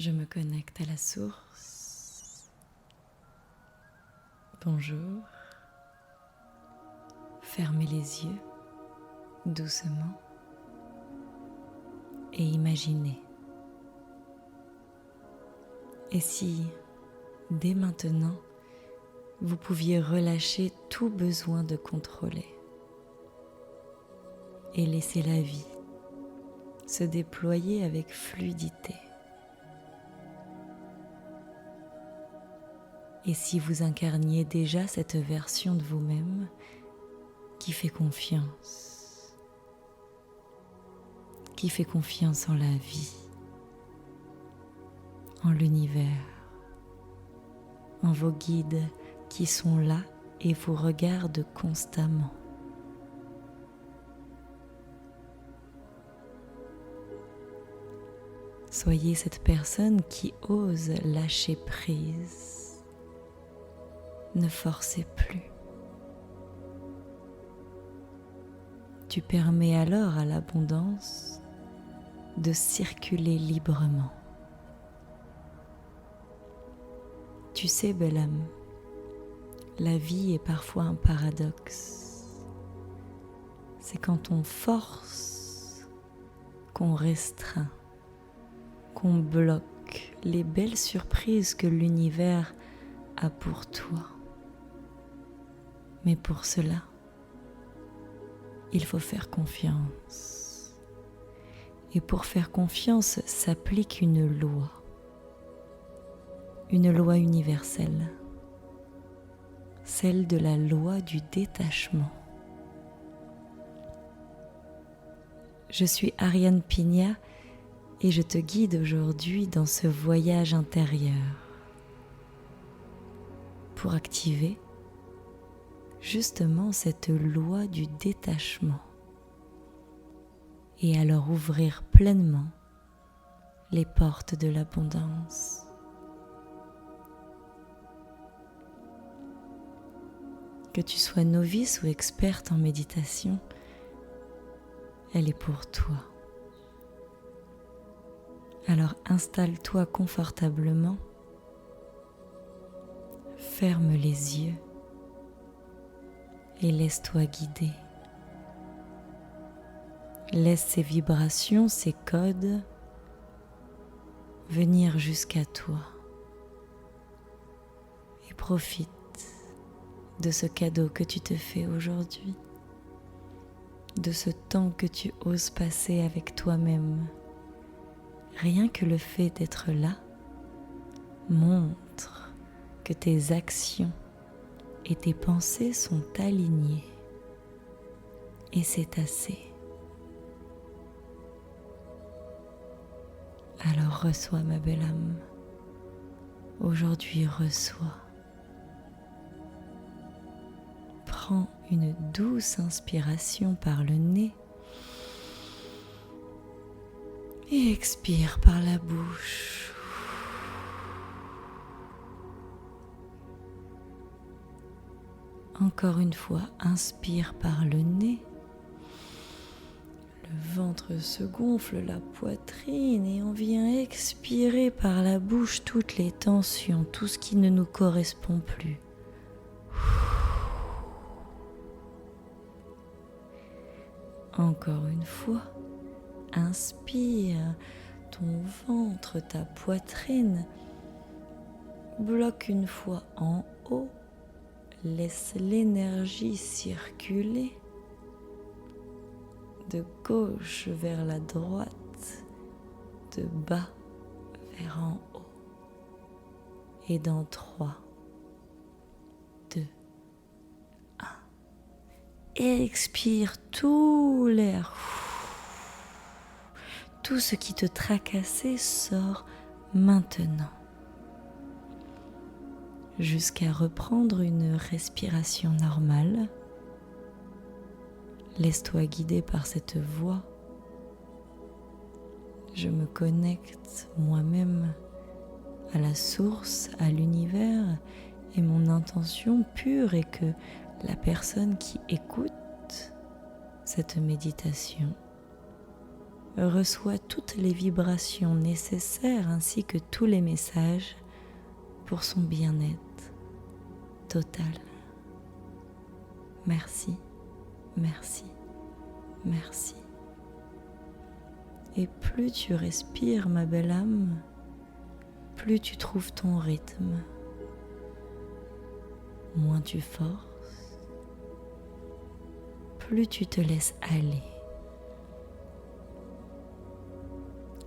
Je me connecte à la source. Bonjour. Fermez les yeux doucement et imaginez. Et si, dès maintenant, vous pouviez relâcher tout besoin de contrôler et laisser la vie se déployer avec fluidité. Et si vous incarniez déjà cette version de vous-même qui fait confiance en la vie, en l'univers, en vos guides qui sont là et vous regardent constamment. Soyez cette personne qui ose lâcher prise. Ne forcez plus. Tu permets alors à l'abondance de circuler librement. Tu sais, belle âme, la vie est parfois un paradoxe. C'est quand on force, qu'on restreint, qu'on bloque les belles surprises que l'univers a pour toi. Mais pour cela, il faut faire confiance. Et pour faire confiance s'applique une loi universelle, celle de la loi du détachement. Je suis Ariane Pigna et je te guide aujourd'hui dans ce voyage intérieur pour activer justement cette loi du détachement et alors ouvrir pleinement les portes de l'abondance. Que tu sois novice ou experte en méditation, elle est pour toi. Alors installe-toi confortablement, ferme les yeux et laisse-toi guider. Laisse ces vibrations, ces codes venir jusqu'à toi et profite de ce cadeau que tu te fais aujourd'hui, de ce temps que tu oses passer avec toi-même. Rien que le fait d'être là montre que tes actions et tes pensées sont alignées. Et c'est assez. Alors reçois, ma belle âme. Aujourd'hui, reçois. Prends une douce inspiration par le nez et expire par la bouche. Encore une fois, inspire par le nez. Le ventre se gonfle, la poitrine, et on vient expirer par la bouche toutes les tensions, tout ce qui ne nous correspond plus. Encore une fois, inspire, ton ventre, ta poitrine, bloque une fois en haut, laisse l'énergie circuler de gauche vers la droite, de bas vers en haut. Et dans 3, 2, 1. Expire tout l'air. Tout ce qui te tracassait sort maintenant. Jusqu'à reprendre une respiration normale. Laisse-toi guider par cette voix. Je me connecte moi-même à la source, à l'univers, et mon intention pure est que la personne qui écoute cette méditation reçoit toutes les vibrations nécessaires ainsi que tous les messages pour son bien-être total. Merci, merci, merci. Et plus tu respires, ma belle âme, plus tu trouves ton rythme, moins tu forces, plus tu te laisses aller.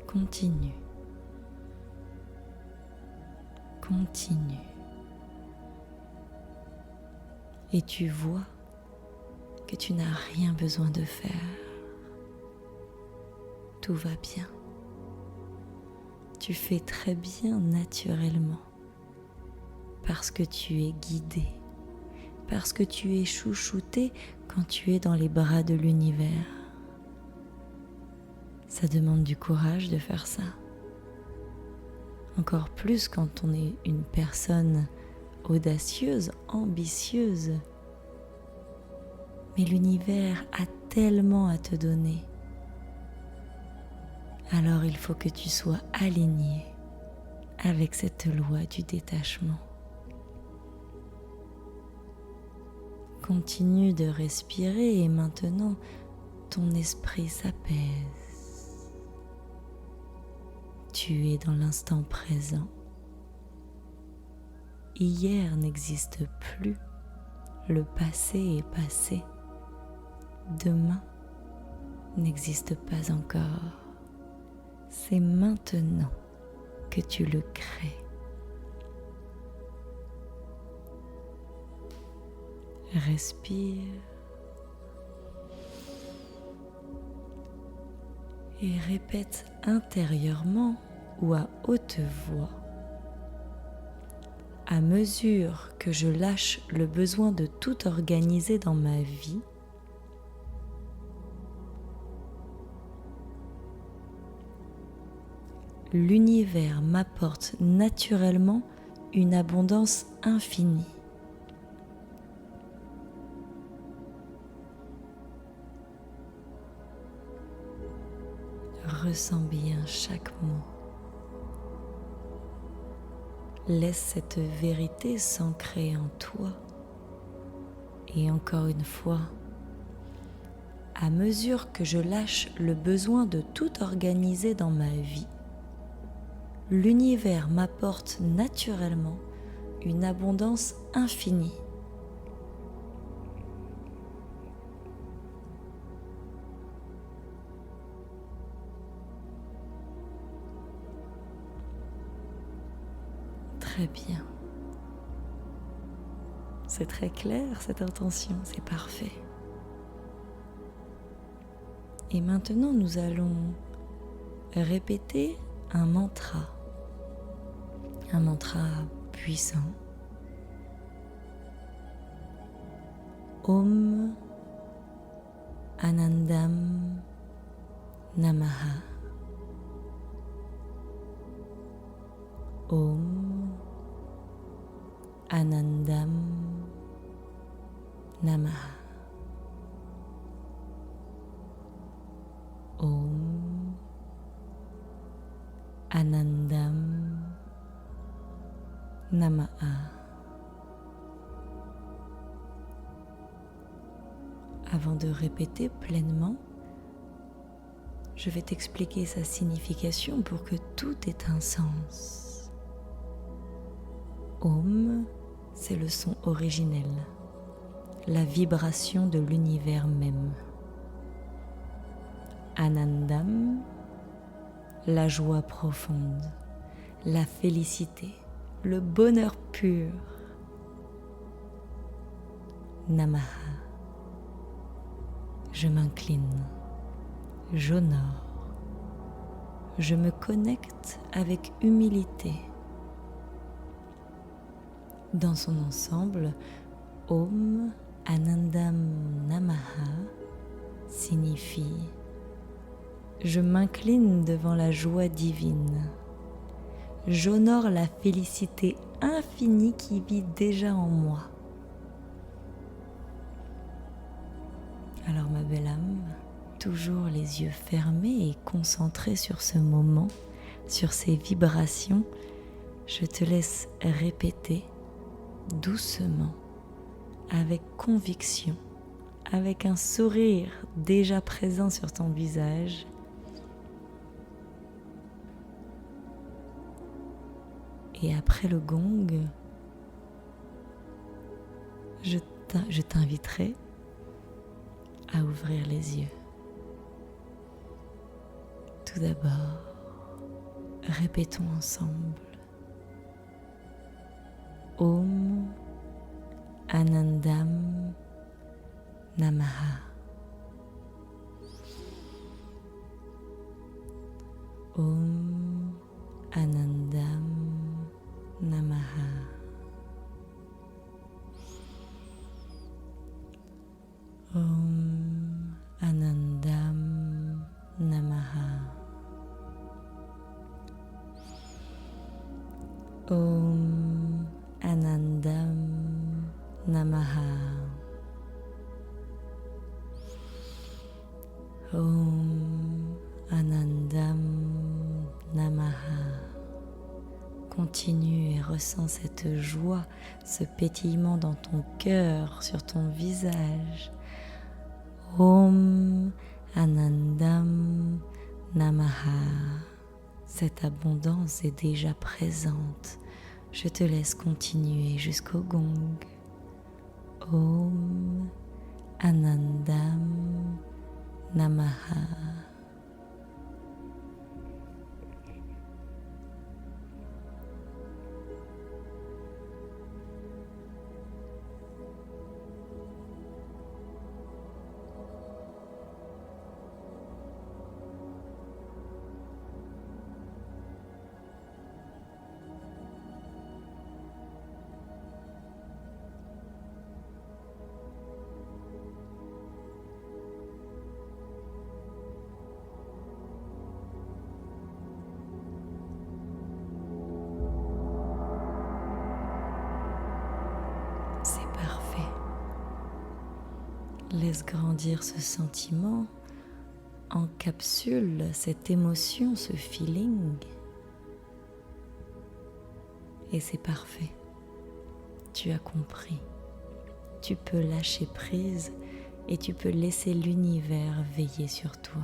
Continue, continue. Et tu vois que tu n'as rien besoin de faire. Tout va bien. Tu fais très bien naturellement parce que tu es guidé, parce que tu es chouchouté quand tu es dans les bras de l'univers. Ça demande du courage de faire ça. Encore plus quand on est une personne audacieuse, ambitieuse. Mais l'univers a tellement à te donner. Alors il faut que tu sois aligné avec cette loi du détachement. Continue de respirer et maintenant ton esprit s'apaise. Tu es dans l'instant présent. Hier n'existe plus. Le passé est passé. Demain n'existe pas encore. C'est maintenant que tu le crées. Respire et répète intérieurement ou à haute voix. À mesure que je lâche le besoin de tout organiser dans ma vie, l'univers m'apporte naturellement une abondance infinie. Ressens bien chaque mot. Laisse cette vérité s'ancrer en toi. Et encore une fois, à mesure que je lâche le besoin de tout organiser dans ma vie, l'univers m'apporte naturellement une abondance infinie. Très bien. C'est très clair cette intention, c'est parfait. Et maintenant nous allons répéter un mantra puissant. Om Anandam Namaha. Om Anandam Namaha. Om Anandam Namaha. Avant de répéter pleinement, je vais t'expliquer sa signification pour que tout ait un sens. Om, c'est le son originel, la vibration de l'univers même. Anandam, la joie profonde, la félicité, le bonheur pur. Namaha, je m'incline, j'honore, je me connecte avec humilité. Dans son ensemble, Om Anandam Namaha signifie « Je m'incline devant la joie divine. J'honore la félicité infinie qui vit déjà en moi. » Alors ma belle âme, toujours les yeux fermés et concentré sur ce moment, sur ces vibrations, je te laisse répéter doucement, avec conviction, avec un sourire déjà présent sur ton visage. Et après le gong, je t'inviterai à ouvrir les yeux. Tout d'abord, répétons ensemble. Om Anandam Namaha. Om Anandam Namaha. Om Anandam Namaha. Om Anandam Namaha. Om Anandam Namaha. Continue et ressens cette joie, ce pétillement dans ton cœur, sur ton visage. Om Anandam Namaha. Cette abondance est déjà présente. Je te laisse continuer jusqu'au gong. Om Anandam Namaha. C'est parfait. Laisse grandir ce sentiment, encapsule cette émotion, ce feeling. Et c'est parfait. Tu as compris. Tu peux lâcher prise et tu peux laisser l'univers veiller sur toi.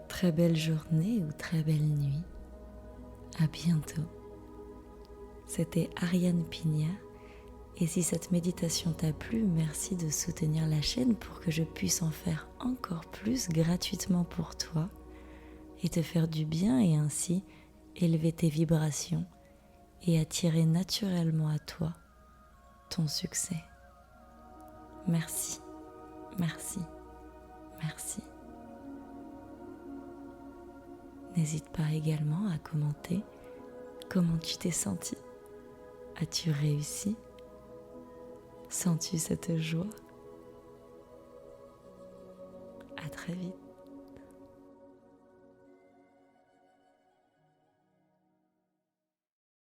Très belle journée ou très belle nuit. À bientôt. C'était Ariane Pigna. Et si cette méditation t'a plu, merci de soutenir la chaîne pour que je puisse en faire encore plus gratuitement pour toi et te faire du bien et ainsi élever tes vibrations et attirer naturellement à toi ton succès. Merci, merci, merci. N'hésite pas également à commenter comment tu t'es senti. As-tu réussi ? Sens-tu cette joie ? À très vite.